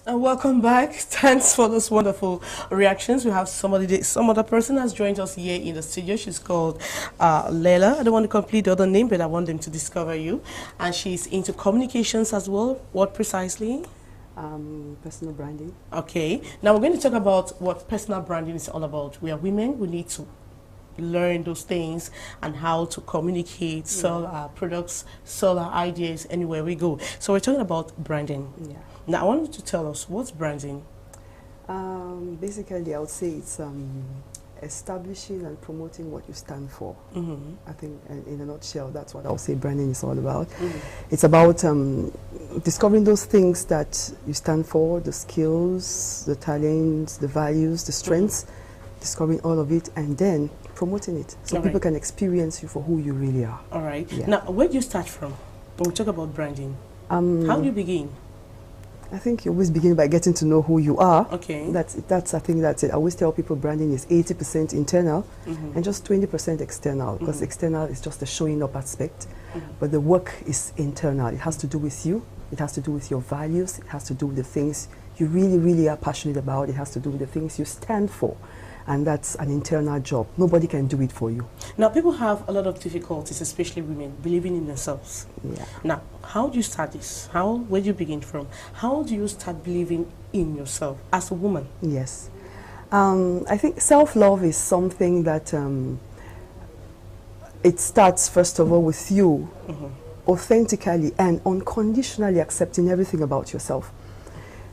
And welcome back. Thanks for those wonderful reactions. We have some other person has joined us here in the studio. She's called Leila. I don't want to complete the other name, but I want them to discover you. And she's into communications as well. What precisely? Personal branding. Okay. Now we're going to talk about what personal branding is all about. We are women. We need to learn those things and how to communicate, sell our products, sell our ideas anywhere we go. So we're talking about branding. Yeah. Now I want you to tell us, what's branding? Basically, I would say it's establishing and promoting what you stand for. I think in a nutshell, that's what I would say branding is all about. It's about discovering those things that you stand for, the skills, the talents, the values, the strengths, discovering all of it, and then promoting it so people can experience you for who you really are. All right. Yeah. Now, where do you start from when we talk about branding? How do you begin? I think you always begin by getting to know who you are. Okay. That's I think that's it. I always tell people branding is 80% internal and just 20% external, because external is just the showing up aspect, but the work is internal. It has to do with you. It has to do with your values. It has to do with the things you really, really are passionate about. It has to do with the things you stand for. And that's an internal job. Nobody can do it for you. Now, people have a lot of difficulties, especially women, believing in themselves. Yeah. Now, how do you start this? Where do you begin from? How do you start believing in yourself as a woman? Yes. I think self-love is something that it starts, first of all, with you authentically and unconditionally accepting everything about yourself.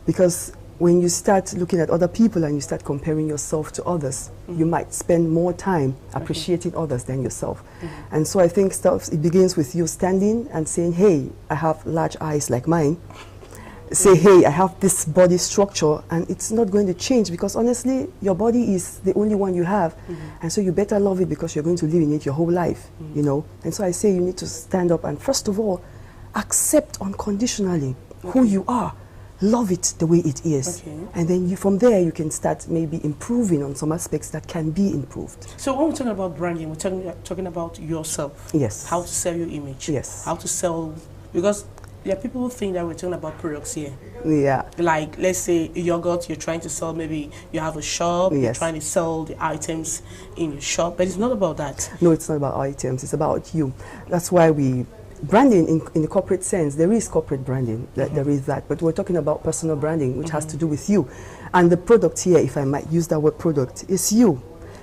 Because when you start looking at other people and you start comparing yourself to others, you might spend more time appreciating others than yourself. And so I think it begins with you standing and saying, hey, I have large eyes like mine. Say, hey, I have this body structure, and it's not going to change, because honestly, your body is the only one you have. And so you better love it, because you're going to live in it your whole life, you know. And so I say you need to stand up and first of all, accept unconditionally who you are. Love it the way it is, and then from there you can start maybe improving on some aspects that can be improved. So when we're talking about branding, we're talking about yourself. Yes. How to sell your image. Yes. How to sell, because there are people who think that we're talking about products here. Yeah. Like, let's say yogurt, you're trying to sell, maybe you have a shop, you're trying to sell the items in your shop, but it's not about that. No, it's not about items, it's about you. That's why branding in the corporate sense, there is corporate branding, there is that, but we're talking about personal branding, which has to do with you. And the product here, if I might use that word product, is you.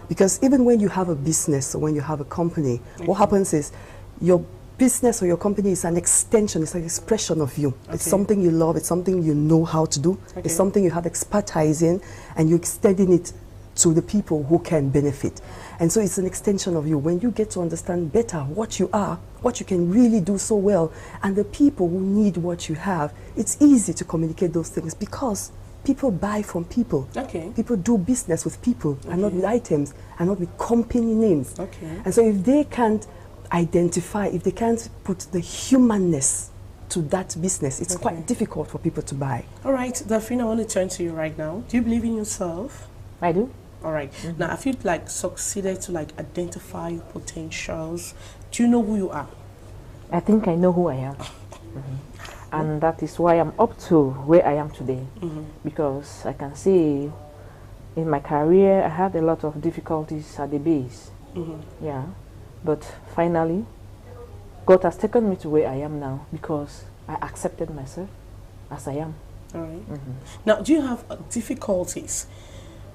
Because even when you have a business or when you have a company, what happens is your business or your company is an extension, it's an expression of you. It's something you love, it's something you know how to do, it's something you have expertise in, and you're extending it to the people who can benefit. And so it's an extension of you. When you get to understand better what you are, what you can really do so well, and the people who need what you have, it's easy to communicate those things, because people buy from people. People do business with people and not with items and not with company names. And so if they can't identify, if they can't put the humanness to that business, it's quite difficult for people to buy. All right, Daphne, I want to turn to you right now. Do you believe in yourself? I do. All right. Now, I feel like succeeded to identify your potentials. Do you know who you are? I think I know who I am. And that is why I'm up to where I am today. Because I can see in my career, I had a lot of difficulties at the base. Yeah. But finally, God has taken me to where I am now, because I accepted myself as I am. All right. Now, do you have difficulties?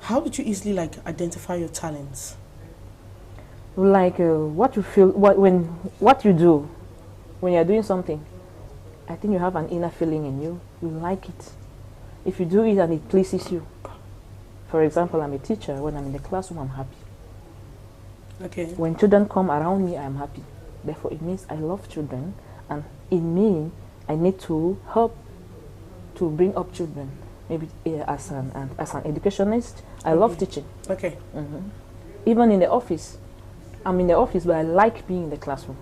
How did you easily identify your talents? What you feel, what you do when you're doing something, I think you have an inner feeling in you. You like it. If you do it and it pleases you. For example, I'm a teacher. When I'm in the classroom, I'm happy. When children come around me, I'm happy. Therefore, it means I love children, and in me, I need to help to bring up children. Maybe as an educationist, I love teaching. Even in the office, I'm in the office, but I like being in the classroom.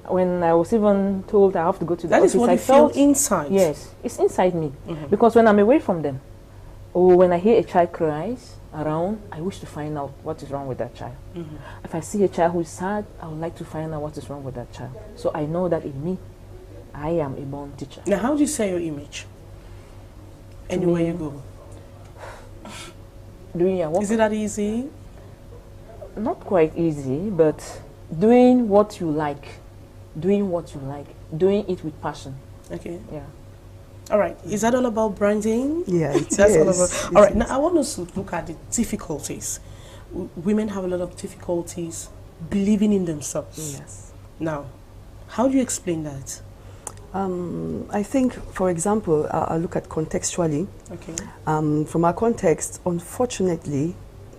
When I was even told I have to go to the office, that is what I felt inside. Yes, it's inside me. Because when I'm away from them, or when I hear a child cries, around, I wish to find out what is wrong with that child. If I see a child who is sad, I would like to find out what is wrong with that child. So I know that in me, I am a born teacher. Now, how do you sell your image? Anywhere you go. Doing your work. Is it that easy? Not quite easy, but doing what you like. Doing what you like. Doing it with passion. Okay. Yeah. All right. Is that all about branding? Yeah, it That's all is. about. All right. Now, I want us to look at the difficulties. Women have a lot of difficulties believing in themselves. Yes. Now, how do you explain that? I think, for example, I'll look at contextually. Okay. From our context, unfortunately,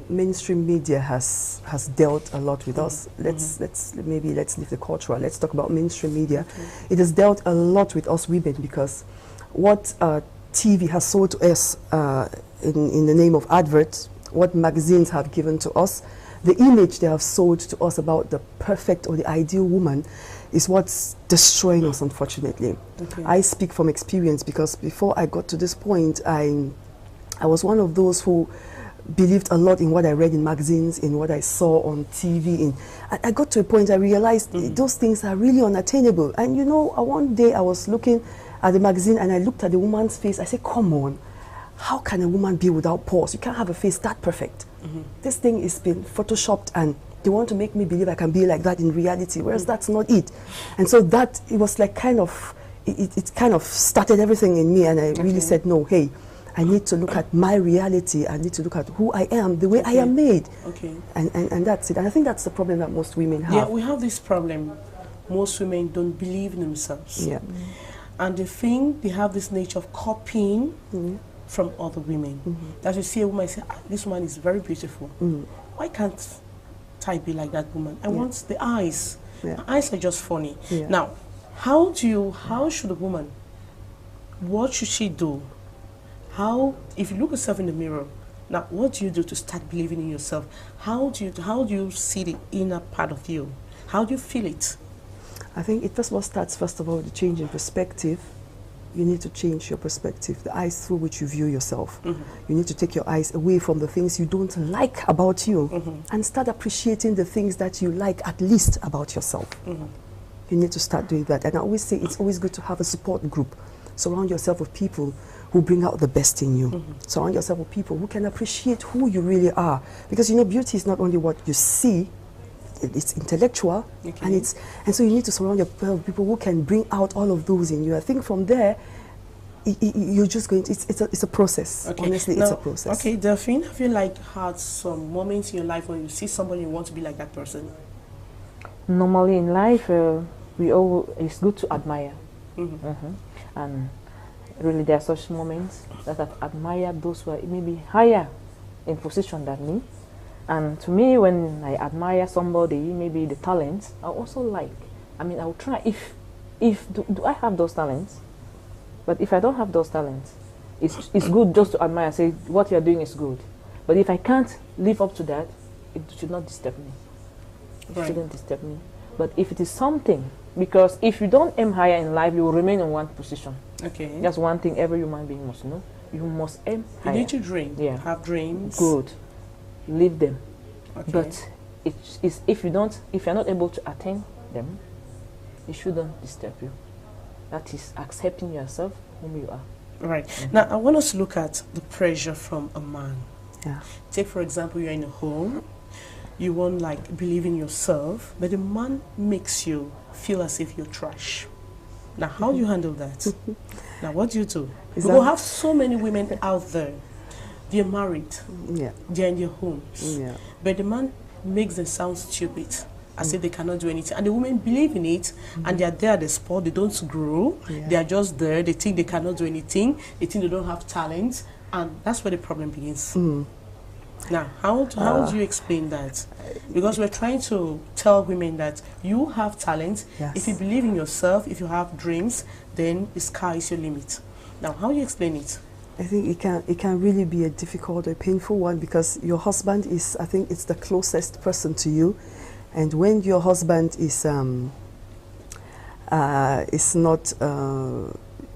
mainstream media has dealt a lot with us. Let's leave the cultural. Let's talk about mainstream media. Okay. It has dealt a lot with us women because what TV has sold to us in the name of adverts, what magazines have given to us, the image they have sold to us about the perfect or the ideal woman is what's destroying us, unfortunately. Okay. I speak from experience because before I got to this point, I was one of those who believed a lot in what I read in magazines, in what I saw on TV. I got to a point I realized those things are really unattainable. And you know, one day I was looking at the magazine and I looked at the woman's face. I said, come on, how can a woman be without pores? You can't have a face that perfect. This thing is been photoshopped and they want to make me believe I can be like that in reality, whereas that's not it. And so that, it was like kind of, it kind of started everything in me, and I really said, no, hey, I need to look at my reality. I need to look at who I am, the way I am made. Okay. And that's it. And I think that's the problem that most women have. Yeah, we have this problem. Most women don't believe in themselves. Yeah. And they think they have this nature of copying from other women. That you see a woman and say, ah, this woman is very beautiful. Why can't I be like that woman? I want the eyes. Yeah. My eyes are just funny. Yeah. Now, how should a woman, what should she do? If you look yourself in the mirror, now what do you do to start believing in yourself? How do you see the inner part of you? How do you feel it? I think it first of all, the change in perspective. You need to change your perspective, the eyes through which you view yourself. You need to take your eyes away from the things you don't like about you and start appreciating the things that you like at least about yourself. You need to start doing that. And I always say it's always good to have a support group. Surround yourself with people who bring out the best in you. Surround yourself with people who can appreciate who you really are. Because you know, beauty is not only what you see, it's intellectual, and so you need to surround yourself with people who can bring out all of those in you. I think from there, you're just going to, it's a process. Okay. Honestly, now, it's a process. Okay, Delphine, have you had some moments in your life when you see somebody you want to be like that person? Normally in life, it's good to admire. And really there are such moments that I've admired those who are maybe higher in position than me. And to me, when I admire somebody, maybe the talents, I also like. I mean, I will try. Do I have those talents? But if I don't have those talents, it's good just to admire and say, what you're doing is good. But if I can't live up to that, it should not disturb me. It shouldn't disturb me. But if it is something, because if you don't aim higher in life, you will remain in one position. Okay. That's one thing every human being must know. You must aim higher. You need to dream. Yeah. Have dreams. Good. Live them. Okay. But if you're not able to attain them, it shouldn't disturb you. That is accepting yourself whom you are. Right. Now, I want us to look at the pressure from a man. Yeah. Take, for example, you're in a home, you won't believe in yourself, but the man makes you feel as if you're trash. Now, how do you handle that? Now, what do you do? We will have so many women out there. They're married. Yeah. They're in their homes. Yeah. But the man makes them sound stupid, as if they cannot do anything. And the women believe in it, and they are there at the spot. They don't grow. Yeah. They are just there. They think they cannot do anything. They think they don't have talent. And that's where the problem begins. Now, how do you explain that? Because we're trying to tell women that you have talent. Yes. If you believe in yourself, if you have dreams, then the sky is your limit. Now, how do you explain it? I think it can really be a difficult or painful one, because your husband is, I think it's the closest person to you, and when your husband is not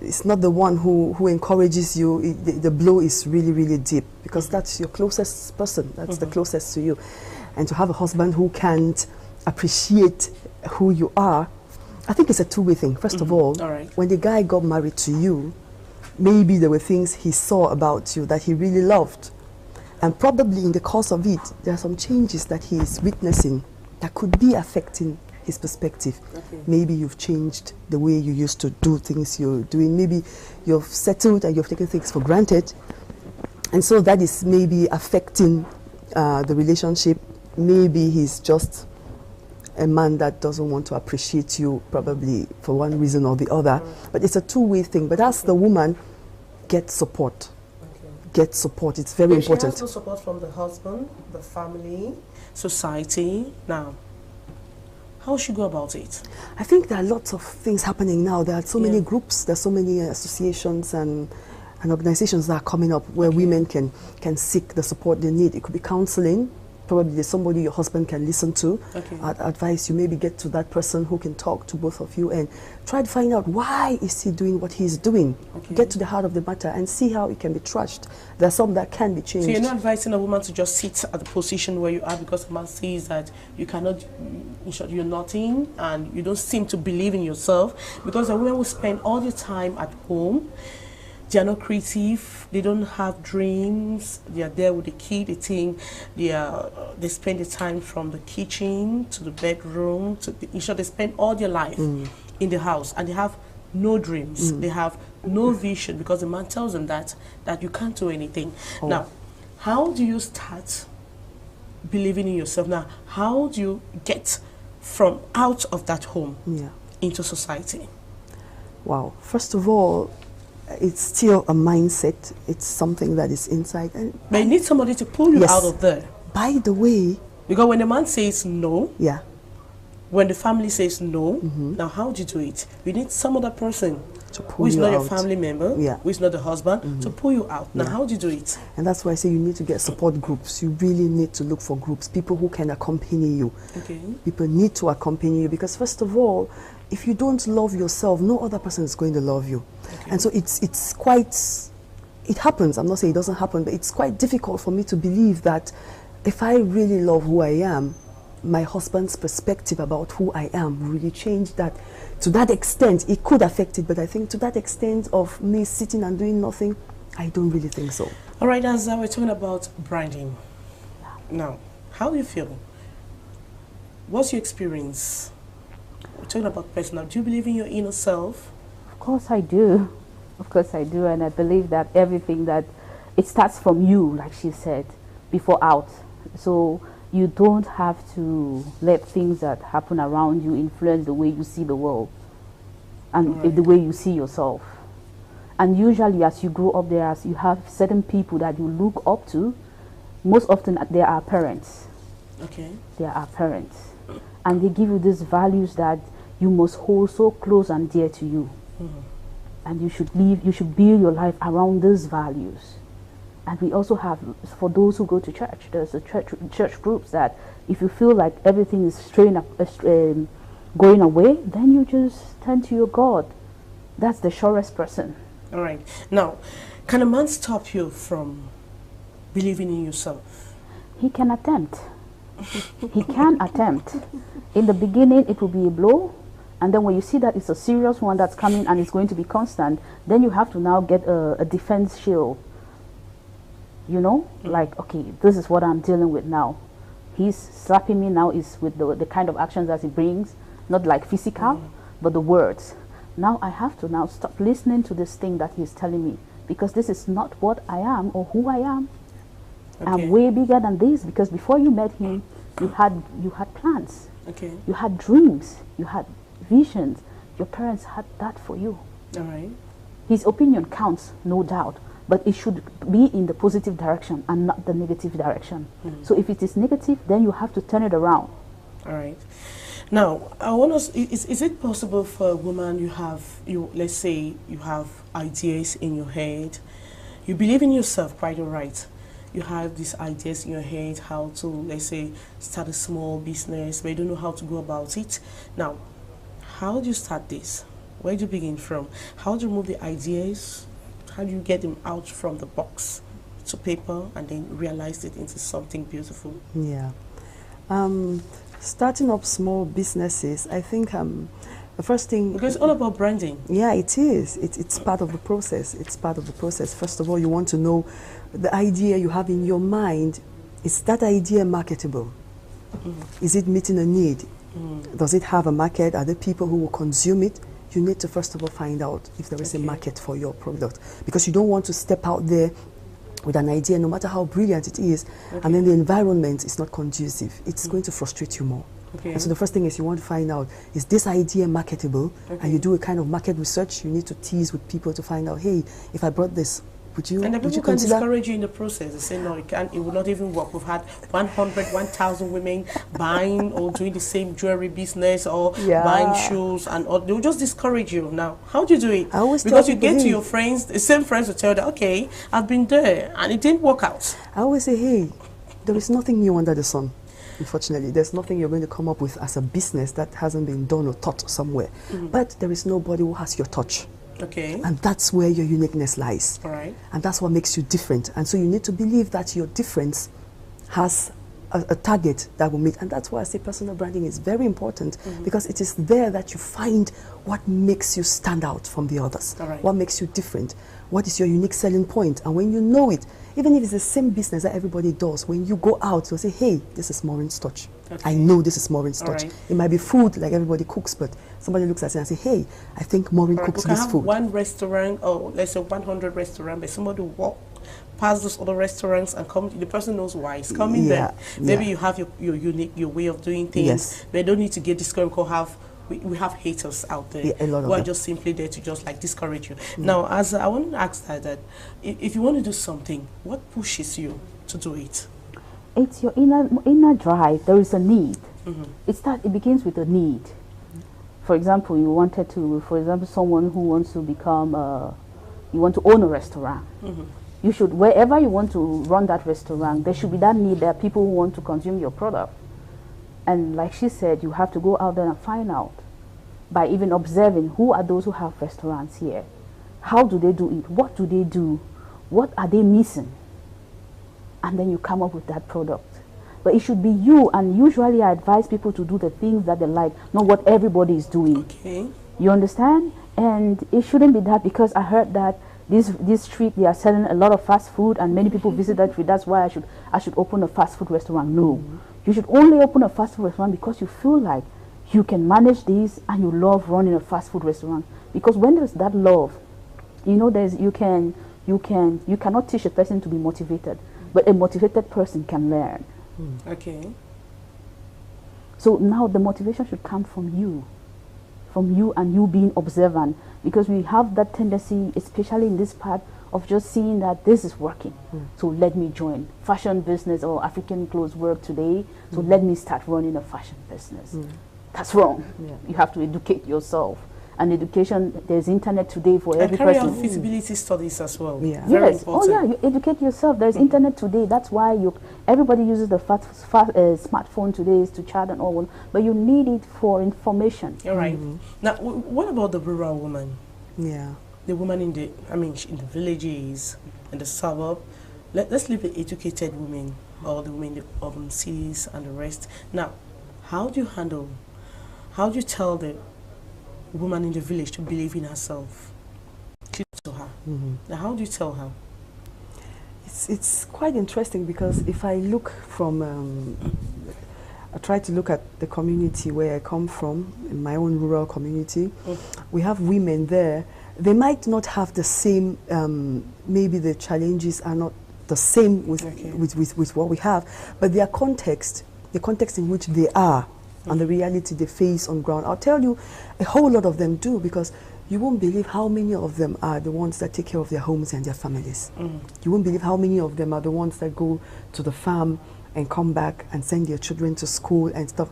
it's not the one who encourages you. The blow is really, really deep, because that's your closest person. That's the closest to you. And to have a husband who can't appreciate who you are, I think it's a two-way thing. First of all, when the guy got married to you, maybe there were things he saw about you that he really loved. And probably in the course of it, there are some changes that he is witnessing that could be affecting his perspective. Maybe you've changed the way you used to do things you're doing. Maybe you've settled and you've taken things for granted. And so that is maybe affecting the relationship. Maybe he's just a man that doesn't want to appreciate you, probably for one reason or the other. But it's a two-way thing. But as the woman, get support. Get support. It's very important. She has no support from the husband, the family, society. Now, how should she go about it? I think there are lots of things happening now. There are so many groups, there are so many associations and organizations that are coming up where women can seek the support they need. It could be counseling. Probably there's somebody your husband can listen to. Advise you, maybe get to that person who can talk to both of you and try to find out why is he doing what he's doing. Get to the heart of the matter and see how it can be trashed. There are some that can be changed. So you're not advising a woman to just sit at the position where you are because a man sees that you cannot, in short, you're nothing and you don't seem to believe in yourself, because a woman will spend all the time at home. They are not creative. They don't have dreams. They are there with the kid. They think they spend the time from the kitchen to the bedroom. In short, they spend all their life in the house, and they have no dreams. They have no vision, because the man tells them that you can't do anything. Now, how do you start believing in yourself? Now, how do you get from out of that home into society? Wow. First of all, it's still a mindset. It's something that is inside. But you need somebody to pull you out of there. By the way, because when the man says no, when the family says no, now how do you do it? You need some other person to pull who is you not out. your family member, who is not the husband, to pull you out. Now how do you do it? And that's why I say you need to get support groups. You really need to look for groups, people who can accompany you. People need to accompany you, because first of all, if you don't love yourself, no other person is going to love you. And so it's quite, it happens. I'm not saying it doesn't happen, but it's quite difficult for me to believe that if I really love who I am, my husband's perspective about who I am will really change that. To that extent, it could affect it, but I think to that extent of me sitting and doing nothing, I don't really think so. All right, as we're talking about branding. Now, how do you feel? What's your experience? We're talking about personal. Do you believe in your inner self? Of course I do. Of course I do. And I believe that everything that, it starts from you, like she said, before out. So you don't have to let things that happen around you influence the way you see the world and the way you see yourself. And usually as you grow up, as you have certain people that you look up to. Most often they are parents. They are parents. And they give you these values that you must hold so close and dear to you. And you should build your life around these values. And we also have, for those who go to church, there's a church groups that if you feel like everything is going away, then you just turn to your God. That's the surest person. All right. Now, can a man stop you from believing in yourself? He can attempt. He can attempt. In the beginning, it will be a blow. And then when you see that it's a serious one that's coming and it's going to be constant, then you have to now get a defense shield. You know, like, okay, this is what I'm dealing with now. He's slapping me now is with the kind of actions that he brings, not like physical, but the words. Now I have to now stop listening to this thing that he's telling me, because this is not what I am or who I am. I'm way bigger than this, because before you met him, you had plans. You had dreams. You had visions. Your parents had that for you. All right. His opinion counts, no doubt, but it should be in the positive direction and not the negative direction. So if it is negative, then you have to turn it around. All right. Now, I want us. Is it possible for a woman let's say you have ideas in your head, you believe in yourself, quite all right. You have these ideas in your head how to, let's say, start a small business, but you don't know how to go about it. Now, how do you start this? Where do you begin from? How do you move the ideas? How do you get them out from the box to paper and then realize it into something beautiful? Yeah. Starting up small businesses, I think the first thing... Because it's all about branding. Yeah, it is. It's part of the process. It's part of the process. First of all, you want to know the idea you have in your mind. Is that idea marketable? Is it meeting a need? Does it have a market? Are there people who will consume it? You need to first of all find out if there is a market for your product, because you don't want to step out there with an idea, no matter how brilliant it is, and then the environment is not conducive. It's going to frustrate you more. And so the first thing is you want to find out, is this idea marketable? And you do a kind of market research. You need to tease with people to find out, hey, if I brought this, would you? And the would people you can consider? discourage you in the process. They say, no, it can't, it will not even work. We've had 100, 1,000 women buying or doing the same jewelry business or buying shoes, and they'll just discourage you. Now, how do you do it? I always Because you get to your friends, the same friends will tell you, okay, I've been there and it didn't work out. I always say, hey, there is nothing new under the sun. Unfortunately, there's nothing you're going to come up with as a business that hasn't been done or taught somewhere. But there is nobody who has your touch. Okay. And that's where your uniqueness lies. All right. And that's what makes you different. And so you need to believe that your difference has a target that will meet. And that's why I say personal branding is very important, because it is there that you find what makes you stand out from the others. All right. What makes you different. What is your unique selling point? And when you know it, even if it's the same business that everybody does, when you go out, you'll say, hey, this is Maureen's touch. I know this is Maureen's touch. Right. It might be food like everybody cooks, but somebody looks at it and say, hey, I think Maureen cooks We can this have food. one restaurant, or let's say 100 restaurants, but somebody will walk past those other restaurants and come. The person knows why it's coming there. Maybe you have your unique, your way of doing things. But you don't need to get discouraged or we have haters out there a lot of who are them. just simply there to just like discourage you. Now, as I want to ask that if you want to do something, what pushes you to do it? It's your inner drive. There is a need. It begins with a need. For example, someone who wants to become, you want to own a restaurant. You should, wherever you want to run that restaurant, there should be that need. There are people who want to consume your product. And like she said, you have to go out there and find out by even observing who are those who have restaurants here. How do they do it? What do they do? What are they missing? And then you come up with that product. But it should be you, and usually I advise people to do the things that they like, not what everybody is doing. Okay. You understand? And it shouldn't be that, because I heard that this street, they are selling a lot of fast food and many people visit that street. That's why I should open a fast food restaurant. No. You should only open a fast food restaurant because you feel like you can manage this and you love running a fast food restaurant. Because when there's that love, you know, you cannot teach a person to be motivated, but a motivated person can learn. Okay. So now the motivation should come from you and you being observant, because we have that tendency, especially in this part, of just seeing that this is working. So let me join fashion business, or African clothes work today, so let me start running a fashion business. That's wrong. You have to educate yourself. And education, there's internet today for every person. And carry out feasibility studies as well. Very important. You educate yourself. There's internet today. That's why everybody uses the smartphone today to chat and all. But you need it for information. All right. Now, what about the rural woman? Yeah. The woman in the villages, in the suburb. Let's leave the educated women, or the women in the urban cities and the rest. Now, how do you tell the woman in the village to believe in herself? To her. Now, how do you tell her? It's quite interesting, because if I look from, I try to look at the community where I come from, in my own rural community. We have women there. They might not have the same, maybe the challenges are not the same with what we have, but their context, the context in which they are, and the reality they face on ground. I'll tell you, a whole lot of them do, because you won't believe how many of them are the ones that take care of their homes and their families. You won't believe how many of them are the ones that go to the farm and come back and send their children to school and stuff.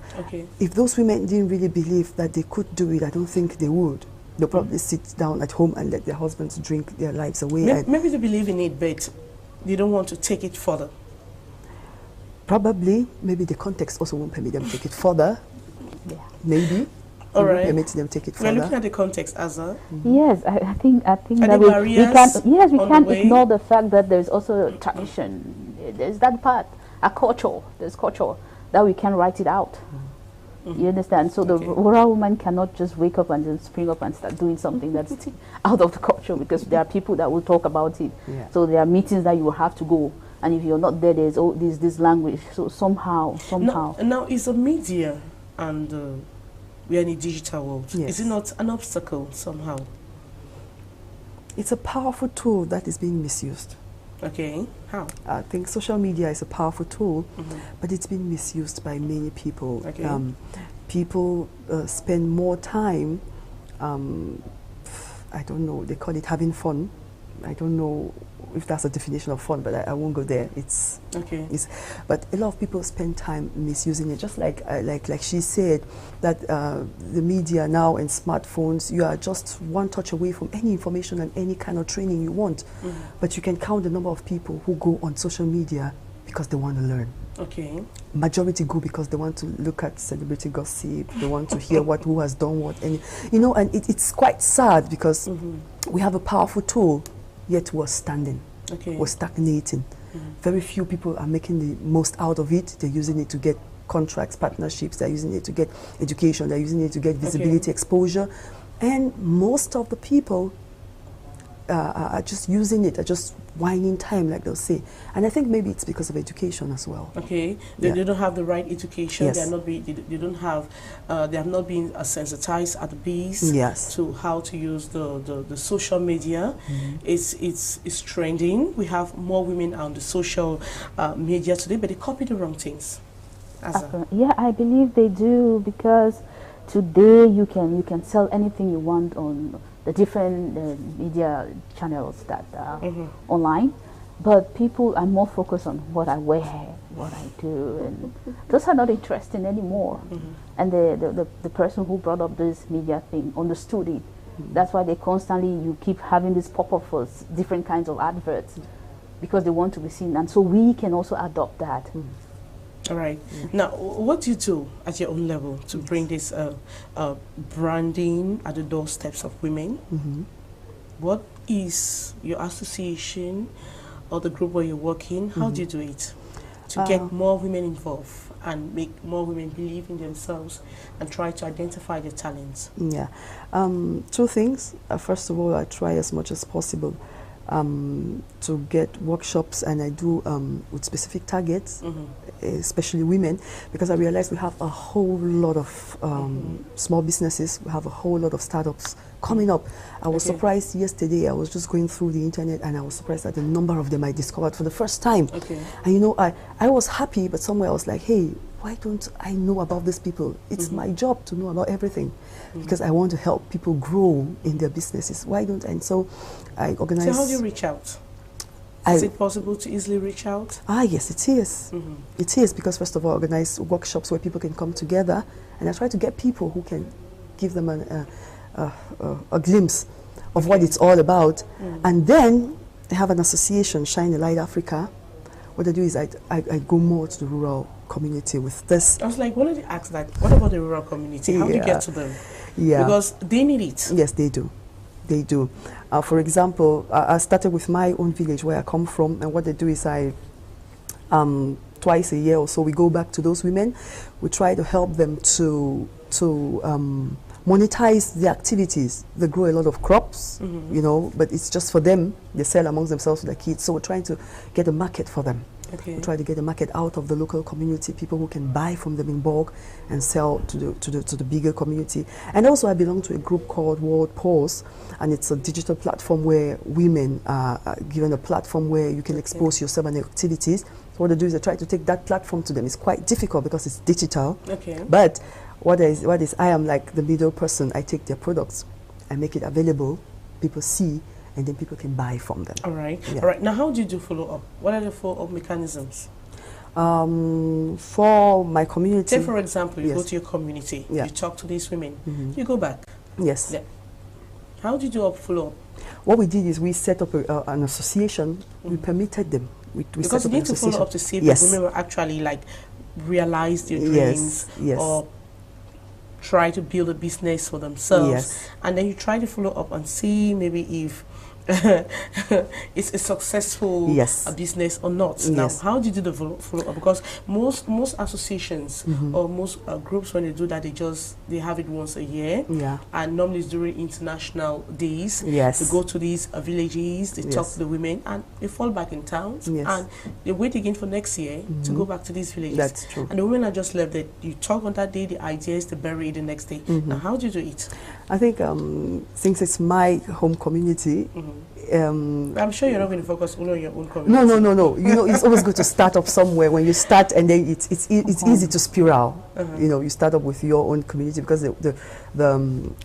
If those women didn't really believe that they could do it, I don't think they would. They'll probably sit down at home and let their husbands drink their lives away. Maybe they believe in it, but they don't want to take it further. Probably, maybe the context also won't permit them to take it further. Maybe. All we will right. permit them take it We're further. looking at the context, Azza. Yes, I think Any that we barriers can, yes, we on the can't way? ignore the fact that there's also a tradition. There's that part, a culture. There's culture that we can write it out. You understand? So the Okay. rural woman cannot just wake up and just spring up and start doing something that's out of the culture, because there are people that will talk about it. Yeah. So there are meetings that you will have to go, and if you're not there, there's this language. So somehow. Now is the media and we are in a digital world. Yes. Is it not an obstacle somehow? It's a powerful tool that is being misused. Okay, how? I think social media is a powerful tool, but it's been misused by many people. Okay. People spend more time, I don't know, they call it having fun. I don't know if that's a definition of fun, but I won't go there. But a lot of people spend time misusing it. Just like she said, that the media now and smartphones, you are just one touch away from any information and any kind of training you want. But you can count the number of people who go on social media because they want to learn. Okay. Majority go because they want to look at celebrity gossip. They want to hear who has done what, and and it's quite sad because we have a powerful tool, yet we're standing. Okay. We're stagnating. Very few people are making the most out of it. They're using it to get contracts, partnerships. They're using it to get education. They're using it to get visibility, exposure, and most of the people are just using it, are just whining time, like they'll say. And I think maybe it's because of education as well. Okay, they don't have the right education. Yes. They are not they don't have. They have not been sensitized at the base. Yes. To how to use the social media. It's trending. We have more women on the social media today, but they copy the wrong things. Yeah, I believe they do, because today you can sell anything you want on the different media channels that are online, but people are more focused on what I wear, what I do, and those are not interesting anymore. And the person who brought up this media thing understood it. That's why they constantly, you keep having this pop-up for different kinds of adverts, because they want to be seen, and so we can also adopt that. All right. Now, what do you do at your own level to bring this branding at the doorsteps of women? What is your association or the group where you're working? How do you do it to get more women involved and make more women believe in themselves and try to identify their talents? Yeah. Two things. First of all, I try as much as possible to get workshops, and I do with specific targets, especially women, because I realize we have a whole lot of small businesses, we have a whole lot of startups coming up. I was surprised yesterday. I was just going through the internet, and I was surprised at the number of them I discovered for the first time. And I was happy, but somewhere I was like, hey, why don't I know about these people? It's my job to know about everything, because I want to help people grow in their businesses. Why don't I? And so I organize. So how do you reach out? Is it possible to easily reach out? Yes, it is. It is, because first of all, I organize workshops where people can come together, and I try to get people who can give them a glimpse of what it's all about. And then they have an association, Shine a Light Africa. What I do is I go more to the rural community with this. I was like, what did you ask that? What about the rural community? How do you get to them? Because they need it. Yes, they do. They do. For example, I started with my own village where I come from, and what they do is twice a year or so, we go back to those women. We try to help them to monetize the activities. They grow a lot of crops, but it's just for them. They sell amongst themselves to their kids. So we're trying to get a market for them. We try to get a market out of the local community, people who can buy from them in bulk and sell to the bigger community. And also I belong to a group called World Pulse, and it's a digital platform where women are given a platform where you can expose yourself and your activities. So what I do is I try to take that platform to them. It's quite difficult because it's digital. But what is I am like the middle person. I take their products, I make it available, people see, and then people can buy from them. All right. All right. Now, how do you do follow-up? What are the follow-up mechanisms? For my community. Say, for example, you go to your community, you talk to these women, you go back. Yes. How do you do follow-up? What we did is we set up an association. We permitted them. Because you need to follow up to see if the women will actually realize their dreams or try to build a business for themselves. Yes. And then you try to follow up and see maybe if it's a successful business or not. Yes. Now, how do you do the follow up? Because most associations or most groups, when they do that, they have it once a year. Yeah. And normally it's during international days. Yes. They go to these villages, they talk to the women, and they fall back in towns. Yes. And they wait again for next year to go back to these villages. That's true. And the women are just left there. You talk on that day, the ideas, they bury it the next day. Now, how do you do it? I think since it's my home community, I'm sure you're not going to focus only on your own community. No. You know, it's always good to start up somewhere. When you start, and then it's easy to spiral. You know, you start up with your own community, because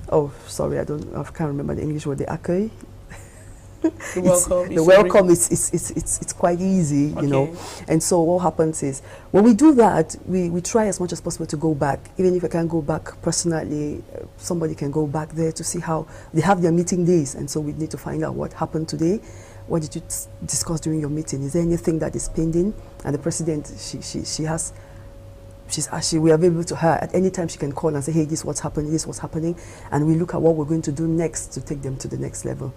oh, sorry, I can't remember the English word. The accueil. The welcome it's quite easy, you know. And so what happens is, when we do that, we try as much as possible to go back. Even if I can't go back personally, somebody can go back there to see how they have their meeting days. And so we need to find out what happened today. What did you discuss during your meeting? Is there anything that is pending? And the president, we are available to her at any time. She can call and say, hey, this is what's happening, this is what's happening, and we look at what we're going to do next to take them to the next level.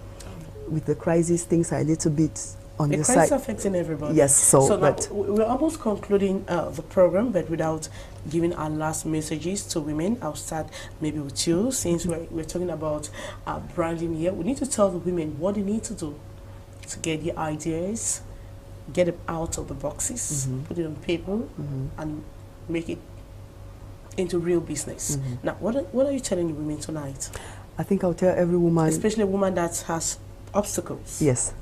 With the crisis, things are a little bit on the side. The crisis affecting everybody. Yes, so now we're almost concluding the program, but without giving our last messages to women. I'll start maybe with you, since we're talking about branding here. We need to tell the women what they need to do to get the ideas, get it out of the boxes, put it on paper, and make it into real business. Now, what are you telling the women tonight? I think I'll tell every woman, especially a woman that has obstacles. Yes.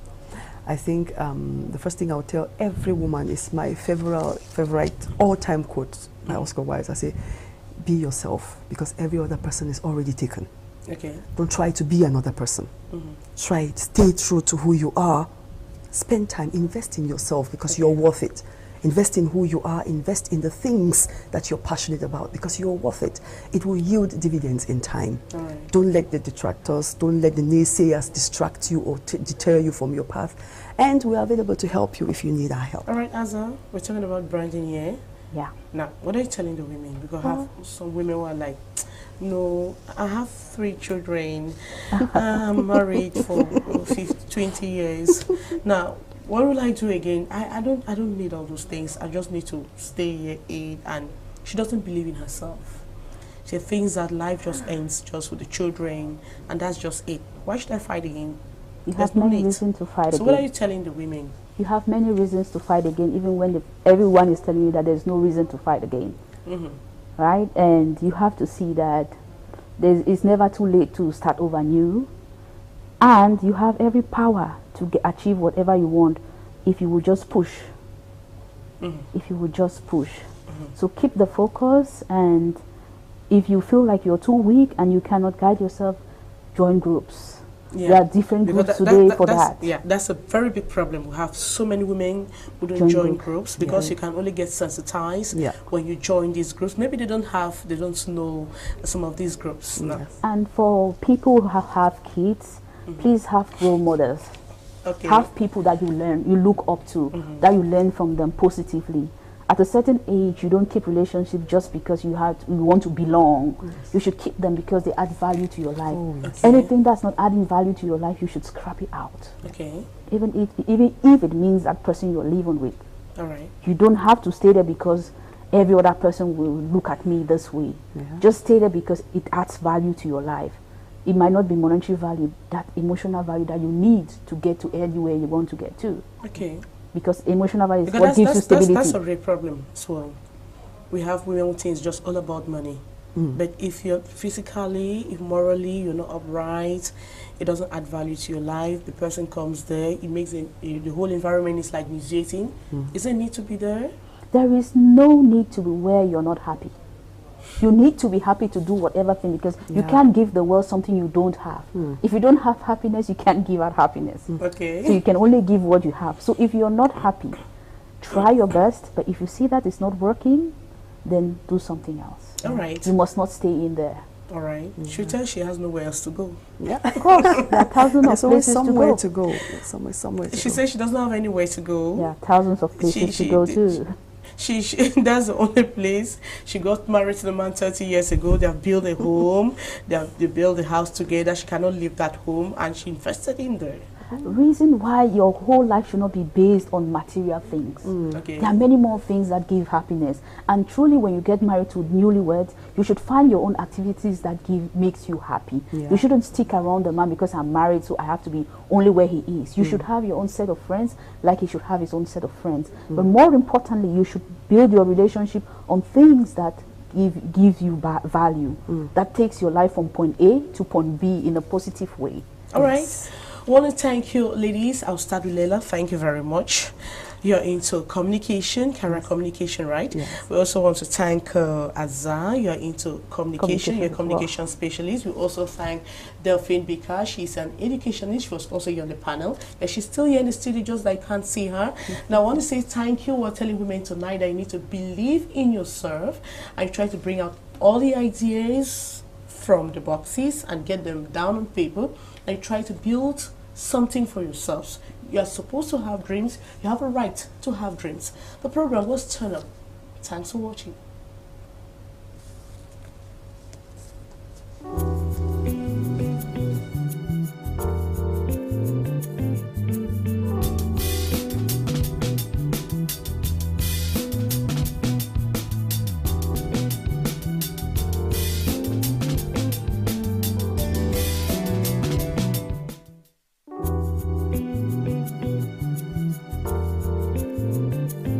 I think the first thing I'll tell every woman is my favorite all-time quote by Oscar Wilde. I say, be yourself, because every other person is already taken. Okay. Don't try to be another person. Try it. Stay true to who you are. Spend time. Invest in yourself, because you're worth it. Invest in who you are. Invest in the things that you're passionate about, because you're worth it. It will yield dividends in time. Right. Don't let the detractors, don't let the naysayers distract you or deter you from your path. And we're available to help you if you need our help. All right, Azza, we're talking about branding here. Yeah. Now, what are you telling the women? Because I have some women who are like, no, I have 3 children. I'm married for 20 years. Now, what will I do again? I don't need all those things. I just need to stay here, eat. And she doesn't believe in herself. She thinks that life just ends just with the children, and that's just it. Why should I fight again? You have many reasons to fight again. So what are you telling the women? You have many reasons to fight again, even when everyone is telling you that there's no reason to fight again. Right? And you have to see that it's never too late to start over new. And you have every power to achieve whatever you want if you will just push. If you will just push. So keep the focus, and if you feel like you're too weak and you cannot guide yourself, join groups. There are different groups today for that. Yeah, that's a very big problem. We have so many women who don't join groups because you can only get sensitized when you join these groups. Maybe they don't know some of these groups. No. And for people who have kids, please have role models. Have people that you look up to, that you learn from them positively. At a certain age, you don't keep relationships just because you want to belong. You should keep them because they add value to your life. Anything that's not adding value to your life, you should scrap it out. Even if it means that person you're living with. You don't have to stay there because every other person will look at me this way. Just stay there because it adds value to your life. It might not be monetary value, that emotional value that you need to get to anywhere you want to get to. Because emotional value is what gives you stability. That's a real problem as well. We have women who think it's just all about money. But if you're physically, if morally, you're not upright, it doesn't add value to your life. The person comes there, it makes the whole environment is like nauseating. Is there a need to be there? There is no need to be where you're not happy. You need to be happy to do whatever thing, because you can't give the world something you don't have. If you don't have happiness, you can't give out happiness. So you can only give what you have. So if you're not happy, try your best. But if you see that it's not working, then do something else. All right. You must not stay in there. All right. She tells she has nowhere else to go. Of course. There are thousands of places to go. Somewhere to She says she doesn't have anywhere to go. Yeah, thousands of places to go too. she that's the only place. She got married to the man 30 years ago. They have built a home. They built a house together. She cannot leave that home, and she invested in there. Reason why your whole life should not be based on material things. Okay. There are many more things that give happiness, and truly when you get married to newlyweds, you should find your own activities that makes you happy. You shouldn't stick around the man because I'm married so I have to be only where he is. You should have your own set of friends like he should have his own set of friends. But more importantly, you should build your relationship on things that give you value, that takes your life from point A to point B in a positive way. All right. I want to thank you, ladies. I'll start with Leila. Thank you very much. You're into communication, career communication, right? Yes. We also want to thank Azar. You're into communication. You're a communication well. specialist. We also thank Delphine because she's an educationist. She was also here on the panel. And she's still here in the studio, just like I can't see her. Now, I want to say thank you. We're telling women tonight that you need to believe in yourself and try to bring out all the ideas from the boxes and get them down on paper and try to build something for yourselves. You are supposed to have dreams. You have a right to have dreams. The program was Turn Up. Thanks for watching.